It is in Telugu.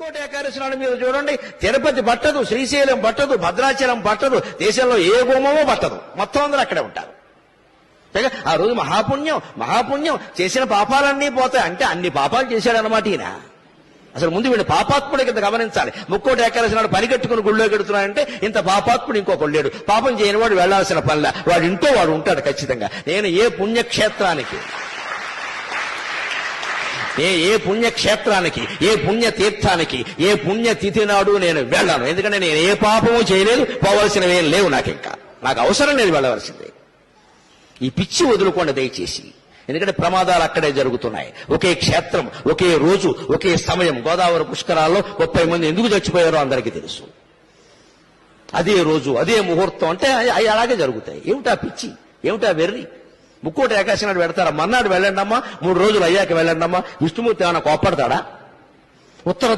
ముక్కోటి ఏకాదశి నాడు మీరు చూడండి, తిరుపతి పట్టదు, శ్రీశైలం పట్టదు, భద్రాచలం పట్టదు, దేశంలో ఏ గుమ్మమో పట్టదు, మొత్తం అందరూ అక్కడే ఉంటారు. ఆ రోజు మహాపుణ్యం చేసిన పాపాలన్నీ పోతాయి. అంటే అన్ని పాపాలు చేశాడనమాట ఈయన. అసలు ముందు వీడు పాపాత్ముడి కింద గమనించాలి. ముక్కోటి ఏకాదశి నాడు పని కట్టుకుని గుళ్ళో గెడుతున్నాడంటే ఇంత పాపాత్ముడు ఇంకొకడు లేడు. పాపం చేయని వాడు వెళ్లాల్సిన పనిలా, వాడు ఇంటో వాడు ఉంటాడు ఖచ్చితంగా. నేను ఏ పుణ్యక్షేత్రానికి, ఏ పుణ్యక్షేత్రానికి, ఏ పుణ్యతీర్థానికి, ఏ పుణ్యతిథి నాడు నేను వెళ్ళాను. ఎందుకంటే నేను ఏ పాపము చేయలేదు, పోవలసినవి ఏం లేవు. నాకు అవసరం లేదు వెళ్ళవలసిందే. ఈ పిచ్చి వదులుకోండి దయచేసి. ఎందుకంటే ప్రమాదాలు అక్కడే జరుగుతున్నాయి. ఒకే క్షేత్రం, ఒకే రోజు, ఒకే సమయం. గోదావరి పుష్కరాల్లో 30 మంది ఎందుకు చచ్చిపోయారో అందరికీ తెలుసు. అదే రోజు, అదే ముహూర్తం. అంటే అవి అలాగే జరుగుతాయి. ఏమిటా పిచ్చి, ఏమిటా వెర్రి? ముక్కోటి ఏకాదశి నాడు పెడతారా? మర్నాడు వెళ్ళండమ్మా, 3 రోజులు అయ్యాక వెళ్ళండమ్మా. విష్ణుమూర్తి ఏమైనా కోప్పడతాడా? ఉత్తర